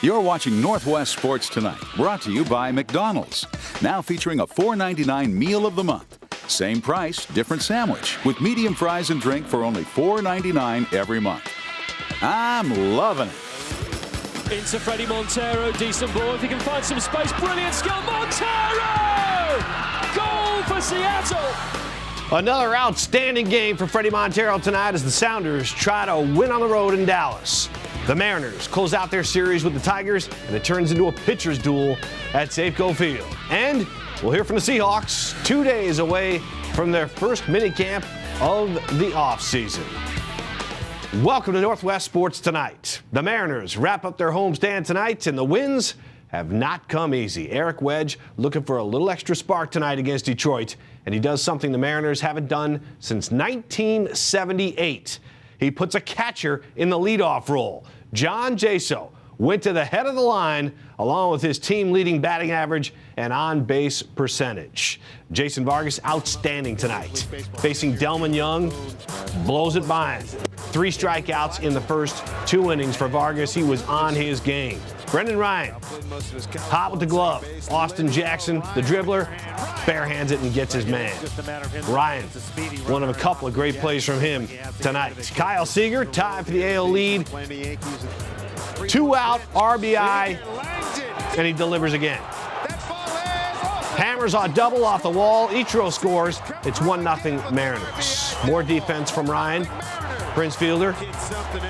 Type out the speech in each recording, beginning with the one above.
You're watching Northwest Sports Tonight, brought to you by McDonald's. Now featuring a $4.99 meal of the month. Same price, different sandwich, with medium fries and drink for only $4.99 every month. I'm loving it. Into Freddie Montero, decent ball. If he can find some space, brilliant skill. Montero! Goal for Seattle! Another outstanding game for Freddie Montero tonight as the Sounders try to win on the road in Dallas. The Mariners close out their series with the Tigers, and it turns into a pitcher's duel at Safeco Field. And we'll hear from the Seahawks 2 days away from their first minicamp of the offseason. Welcome to Northwest Sports Tonight. The Mariners wrap up their homestand tonight, and the wins have not come easy. Eric Wedge looking for a little extra spark tonight against Detroit, and he does something the Mariners haven't done since 1978. He puts a catcher in the leadoff role. John Jaso went to the head of the line along with his team-leading batting average and on-base percentage. Jason Vargas, outstanding tonight. Facing Delman Young, blows it by him. 3 strikeouts in the first 2 innings for Vargas. He was on his game. Brendan Ryan, hot with the glove. Austin Jackson, the dribbler, barehands it and gets his man. Ryan, one of a couple of great plays from him tonight. Kyle Seager, tied for the AL lead. 2-out RBI, and he delivers again. Hammers on double off the wall. Ichiro scores. It's 1-0 Mariners. More defense from Ryan. Prince Fielder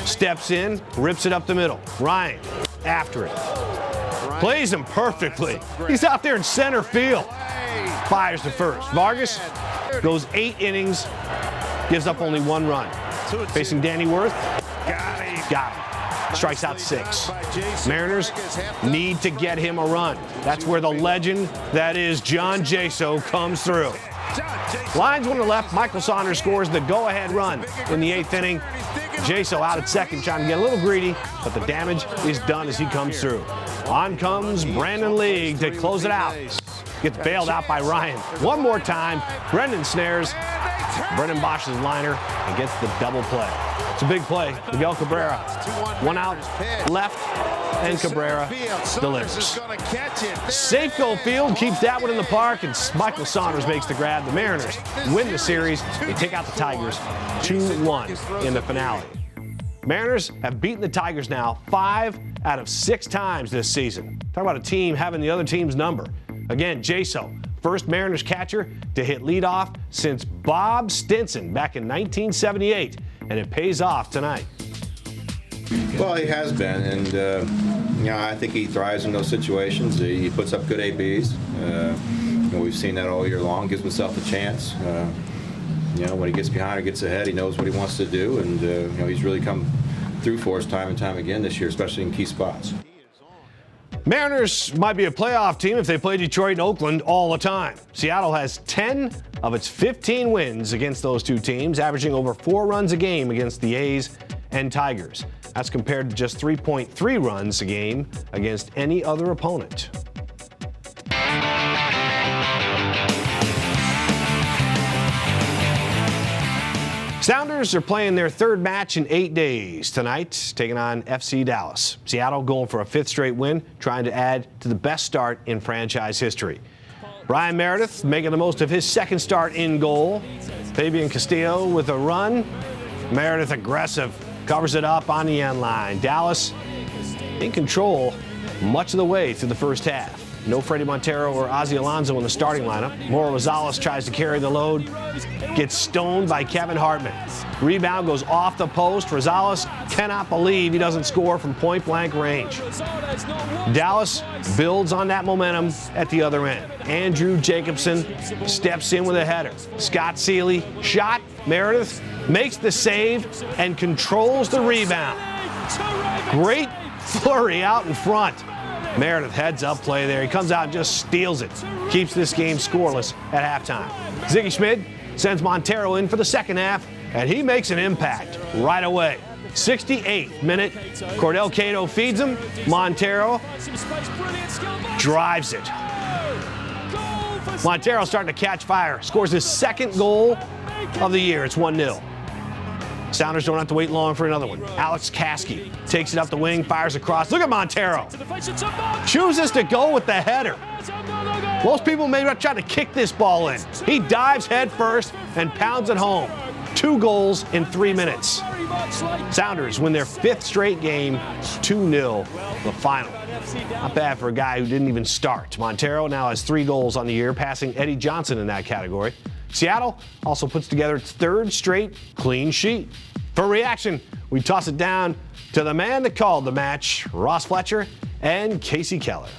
steps in, rips it up the middle. Ryan after it. Plays him perfectly. He's out there in center field. Fires to first. Vargas goes 8 innings, gives up only 1 run. Facing Danny Worth. Got him. Strikes out 6. Mariners need to get him a run. That's where the legend that is John Jaso comes through. Lines 1 to left. Michael Saunders scores the go-ahead run in the 8th inning. Jaso out at second, trying to get a little greedy, but the damage is done as he comes through. On comes Brandon League to close it out. Gets bailed out by Ryan. One more time, Brendan snares Brendan Bosch's liner and gets the double play. It's a big play. Miguel Cabrera, 1 out left, and Cabrera delivers. Safeco Field keeps that one in the park, and Michael Saunders makes the grab. The Mariners win the series. They take out the Tigers 2-1 in the finale. Mariners have beaten the Tigers now 5 out of 6 times this season. Talk about a team having the other team's number. Again, Jaso, first Mariners catcher to hit leadoff since Bob Stinson back in 1978, and it pays off tonight. Well, he has been, and I think he thrives in those situations. He puts up good ABs. We've seen that all year long. Gives himself a chance. When he gets behind or gets ahead, he knows what he wants to do, and he's really come through for us time and time again this year, especially in key spots. Mariners might be a playoff team if they play Detroit and Oakland all the time. Seattle has 10 of its 15 wins against those 2 teams, averaging over 4 runs a game against the A's and Tigers. That's compared to just 3.3 runs a game against any other opponent. Sounders are playing their 3rd match in 8 days tonight, taking on FC Dallas. Seattle going for a 5th straight win, trying to add to the best start in franchise history. Brian Meredith making the most of his 2nd start in goal. Fabian Castillo with a run. Meredith aggressive, covers it up on the end line. Dallas in control much of the way through the first half. No Freddie Montero or Ozzie Alonso in the starting lineup. Mauro Rosales tries to carry the load. Gets stoned by Kevin Hartman. Rebound goes off the post. Rosales cannot believe he doesn't score from point-blank range. Dallas builds on that momentum at the other end. Andrew Jacobson steps in with a header. Scott Seeley shot. Meredith makes the save and controls the rebound. Great flurry out in front. Meredith heads up play there. He comes out and just steals it. Keeps this game scoreless at halftime. Ziggy Schmid sends Montero in for the 2nd half, and he makes an impact right away. 68th minute. Cordell Cato feeds him. Montero drives it. Montero starting to catch fire. Scores his 2nd goal of the year. It's 1-0. Sounders don't have to wait long for another one. Alex Kasky takes it up the wing, fires across. Look at Montero. Chooses to go with the header. Most people may not try to kick this ball in. He dives head first and pounds it home. 2 goals in 3 minutes. Sounders win their 5th straight game, 2-0 the final. Not bad for a guy who didn't even start. Montero now has 3 goals on the year, passing Eddie Johnson in that category. Seattle also puts together its 3rd straight clean sheet. For reaction, we toss it down to the man that called the match, Ross Fletcher and Casey Keller.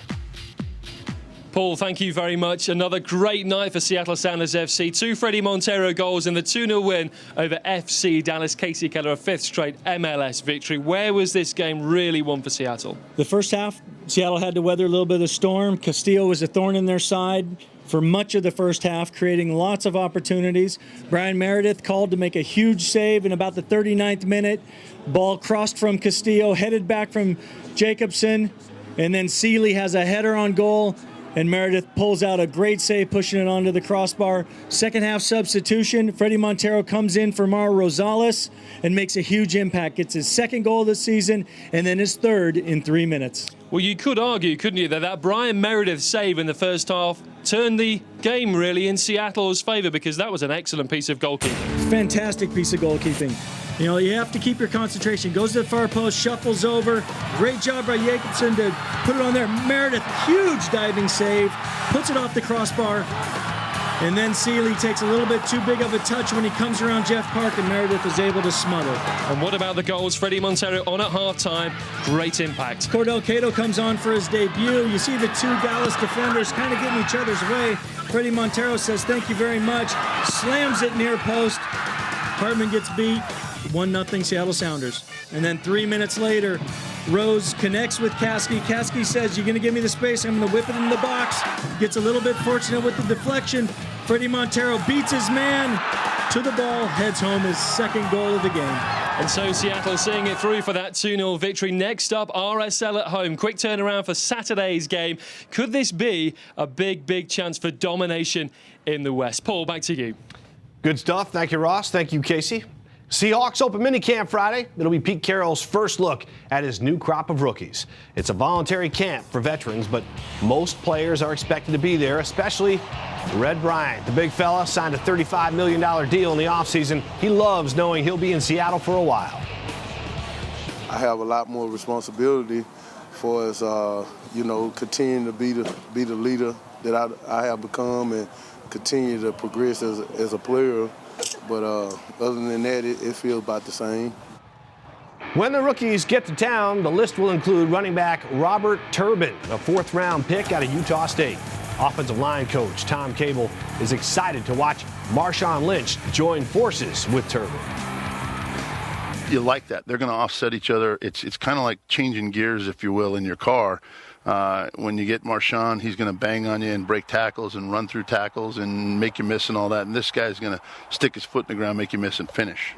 Paul, thank you very much. Another great night for Seattle Sounders FC. 2 Freddie Montero goals in the 2-0 win over FC Dallas. Casey Keller, a 5th straight MLS victory. Where was this game really won for Seattle? The first half, Seattle had to weather a little bit of the storm. Castillo was a thorn in their side for much of the first half, creating lots of opportunities. Brian Meredith called to make a huge save in about the 39th minute. Ball crossed from Castillo, headed back from Jacobson, and then Seeley has a header on goal. And Meredith pulls out a great save, pushing it onto the crossbar. Second half substitution, Freddie Montero comes in for Mauro Rosales and makes a huge impact. Gets his 2nd goal of the season and then his 3rd in 3 minutes. Well, you could argue, couldn't you, that Brian Meredith save in the first half turned the game really in Seattle's favour, because that was an excellent piece of goalkeeping. Fantastic piece of goalkeeping. You know, you have to keep your concentration. Goes to the far post, shuffles over. Great job by Jacobson to put it on there. Meredith, huge diving save, puts it off the crossbar. And then Seeley takes a little bit too big of a touch when he comes around Jeff Park, and Meredith is able to smother. And what about the goals? Freddie Montero on at halftime. Great impact. Cordell Cato comes on for his debut. You see the 2 Dallas defenders kind of getting each other's way. Freddie Montero says, "Thank you very much." Slams it near post. Hartman gets beat. 1-0 Seattle Sounders. And then 3 minutes later, Rose connects with Kasky. Kasky says, "You're going to give me the space, I'm going to whip it in the box." Gets a little bit fortunate with the deflection. Freddie Montero beats his man to the ball, heads home his 2nd goal of the game. And so Seattle seeing it through for that 2-0 victory. Next up, RSL at home. Quick turnaround for Saturday's game. Could this be a big, big chance for domination in the West? Paul, back to you. Good stuff. Thank you, Ross. Thank you, Casey. Seahawks open minicamp Friday. It'll be Pete Carroll's first look at his new crop of rookies. It's a voluntary camp for veterans, but most players are expected to be there, especially Red Bryant. The big fella signed a $35 million deal in the offseason. He loves knowing he'll be in Seattle for a while. I have a lot more responsibility for us, continuing to be the leader that I have become and continue to progress as a player. But other than that, it feels about the same. When the rookies get to town, the list will include running back Robert Turbin, a 4th-round pick out of Utah State. Offensive line coach Tom Cable is excited to watch Marshawn Lynch join forces with Turbin. You like that. They're going to offset each other. It's kind of like changing gears, if you will, in your car. When you get Marshawn, he's going to bang on you and break tackles and run through tackles and make you miss and all that. And this guy's going to stick his foot in the ground, make you miss and finish.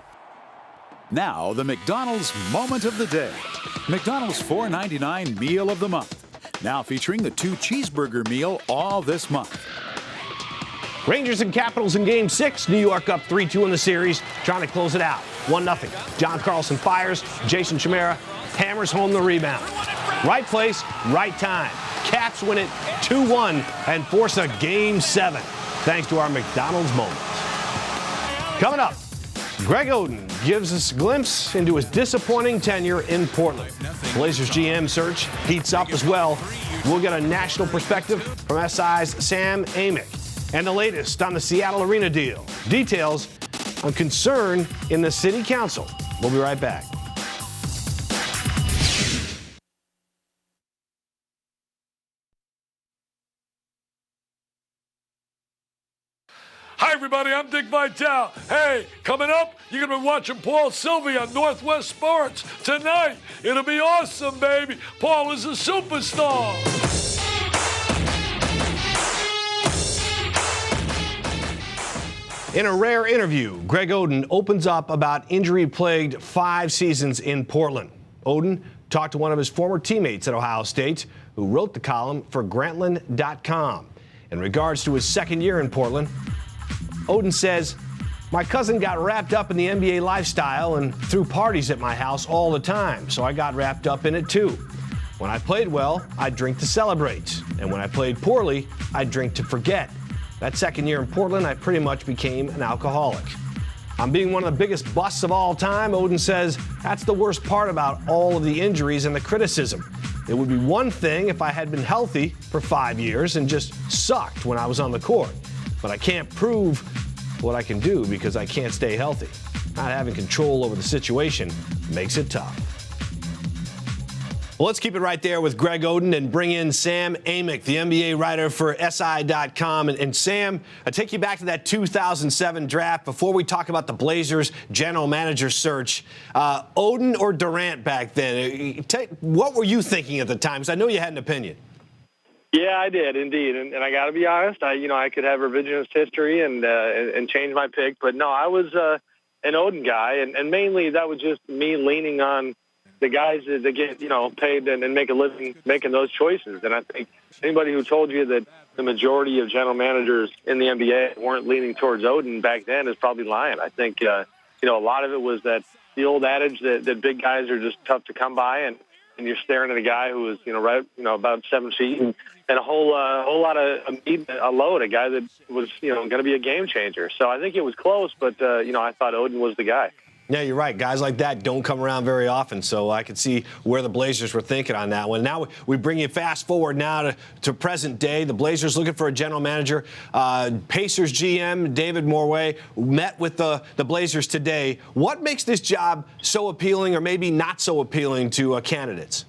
Now, the McDonald's moment of the day. McDonald's $4.99 meal of the month. Now featuring the 2 cheeseburger meal all this month. Rangers and Capitals in Game 6. New York up 3-2 in the series, trying to close it out. 1-0. John Carlson fires. Jason Chimera hammers home the rebound. Right place, right time. Caps win it 2-1 and force a Game 7, thanks to our McDonald's moment. Coming up, Greg Oden gives us a glimpse into his disappointing tenure in Portland. Blazers GM search heats up as well. We'll get a national perspective from SI's Sam Amick. And the latest on the Seattle Arena deal. Details on concern in the city council. We'll be right back. Hi, everybody. I'm Dick Vitale. Hey, coming up, you're going to be watching Paul Sylvie on Northwest Sports tonight. It'll be awesome, baby. Paul is a superstar. In a rare interview, Greg Oden opens up about injury-plagued 5 seasons in Portland. Oden talked to one of his former teammates at Ohio State who wrote the column for Grantland.com. In regards to his second year in Portland, Oden says My cousin got wrapped up in the NBA lifestyle and threw parties at my house all the time, so I got wrapped up in it too. When I played well, I'd drink to celebrate, and when I played poorly, I'd drink to forget. That second year in Portland, I pretty much became an alcoholic. I'm being one of the biggest busts of all time, Oden says. That's the worst part about all of the injuries and the criticism. It would be one thing if I had been healthy for 5 years and just sucked when I was on the court. But I can't prove what I can do because I can't stay healthy. Not having control over the situation makes it tough. Well, let's keep it right there with Greg Oden and bring in Sam Amick, the NBA writer for SI.com. And Sam, I take you back to that 2007 draft. Before we talk about the Blazers general manager search, Oden or Durant back then? What were you thinking at the time? Because I know you had an opinion. Yeah, I did indeed, and I got to be honest. I could have revisionist history and change my pick, but no, I was an Oden guy, and mainly that was just me leaning on the guys that get, paid and make a living making those choices. And I think anybody who told you that the majority of general managers in the NBA weren't leaning towards Oden back then is probably lying. I think, a lot of it was that the old adage that big guys are just tough to come by, and you're staring at a guy who was, about 7 feet and a whole lot of meat, a load, a guy that was, going to be a game changer. So I think it was close, but, I thought Oden was the guy. Yeah, you're right. Guys like that don't come around very often, so I could see where the Blazers were thinking on that one. Now we bring you fast forward now to present day. The Blazers looking for a general manager. Pacers GM David Morway met with the Blazers today. What makes this job so appealing or maybe not so appealing to candidates?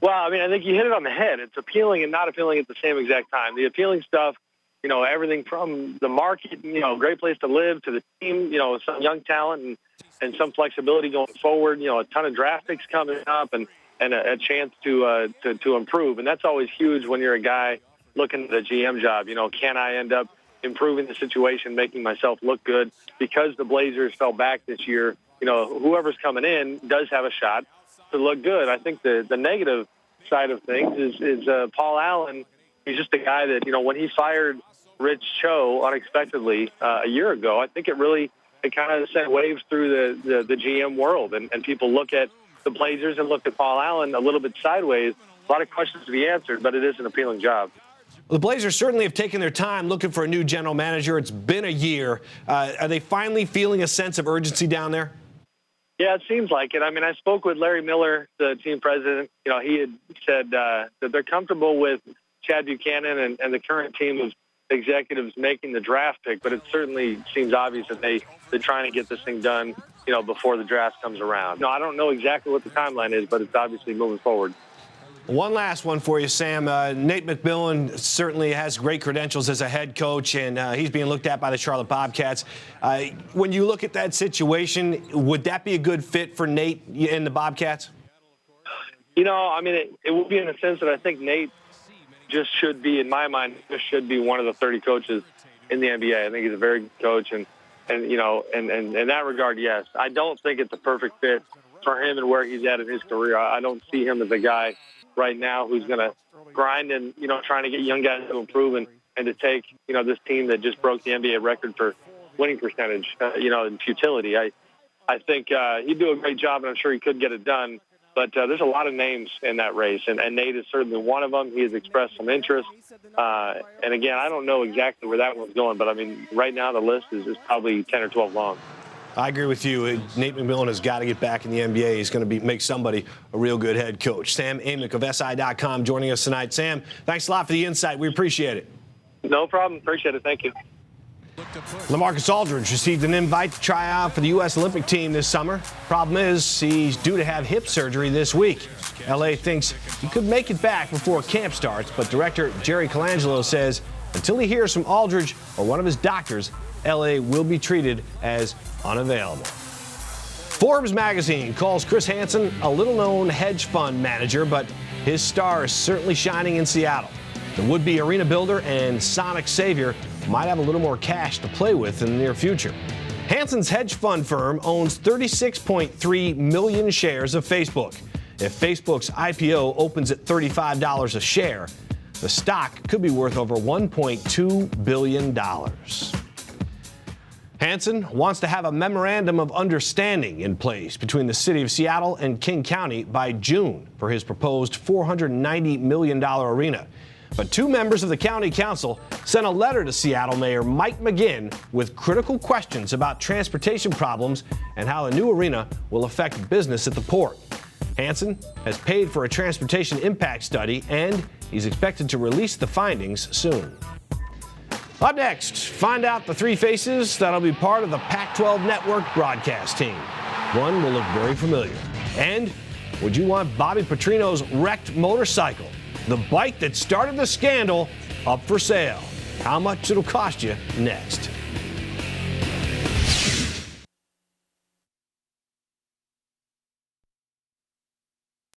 Well, I think you hit it on the head. It's appealing and not appealing at the same exact time. The appealing stuff, everything from the market, great place to live, to the team, some young talent and some flexibility going forward, a ton of draft picks coming up and a chance to improve. And that's always huge when you're a guy looking at a GM job. Can I end up improving the situation, making myself look good? Because the Blazers fell back this year, whoever's coming in does have a shot to look good. I think the negative side of things is Paul Allen. He's just a guy that, when he fired Rich Cho unexpectedly a year ago, I think it kind of sent waves through the GM world. And people look at the Blazers and look at Paul Allen a little bit sideways. A lot of questions to be answered, but it is an appealing job. The Blazers certainly have taken their time looking for a new general manager. It's been a year. Are they finally feeling a sense of urgency down there? Yeah, it seems like it. I spoke with Larry Miller, the team president. He had said that they're comfortable with Chad Buchanan and the current team of executives making the draft pick, but it certainly seems obvious that they're trying to get this thing done, before the draft comes around. No, I don't know exactly what the timeline is, but it's obviously moving forward. One last one for you, Sam. Nate McMillan certainly has great credentials as a head coach, and he's being looked at by the Charlotte Bobcats. When you look at that situation, would that be a good fit for Nate and the Bobcats? It would be in the sense that I think Nate just should be, in my mind, should be one of the 30 coaches in the NBA. I think he's a very good coach, and in that regard, yes. I don't think it's a perfect fit for him and where he's at in his career. I don't see him as a guy right now who's going to grind and, trying to get young guys to improve and to take, this team that just broke the NBA record for winning percentage, in futility. I think he'd do a great job, and I'm sure he could get it done. But there's a lot of names in that race, and Nate is certainly one of them. He has expressed some interest. And, again, I don't know exactly where that one's going, but, right now the list is probably 10 or 12 long. I agree with you. Nate McMillan has got to get back in the NBA. He's going to make somebody a real good head coach. Sam Amick of SI.com joining us tonight. Sam, thanks a lot for the insight. We appreciate it. No problem. Appreciate it. Thank you. LaMarcus Aldridge received an invite to try out for the U.S. Olympic team this summer. Problem is, he's due to have hip surgery this week. L.A. thinks he could make it back before camp starts, but director Jerry Colangelo says until he hears from Aldridge or one of his doctors, L.A. will be treated as unavailable. Forbes magazine calls Chris Hansen a little-known hedge fund manager, but his star is certainly shining in Seattle. The would-be arena builder and Sonic savior might have a little more cash to play with in the near future. Hansen's hedge fund firm owns 36.3 million shares of Facebook. If Facebook's IPO opens at $35 a share, the stock could be worth over $1.2 billion. Hansen wants to have a memorandum of understanding in place between the city of Seattle and King County by June for his proposed $490 million arena. But two members of the county council sent a letter to Seattle Mayor Mike McGinn with critical questions about transportation problems and how the new arena will affect business at the port. Hansen has paid for a transportation impact study, and he's expected to release the findings soon. Up next, find out the three faces that'll be part of the Pac-12 Network broadcast team. One will look very familiar. And would you want Bobby Petrino's wrecked motorcycle, the bike that started the scandal, up for sale? How much it'll cost you next.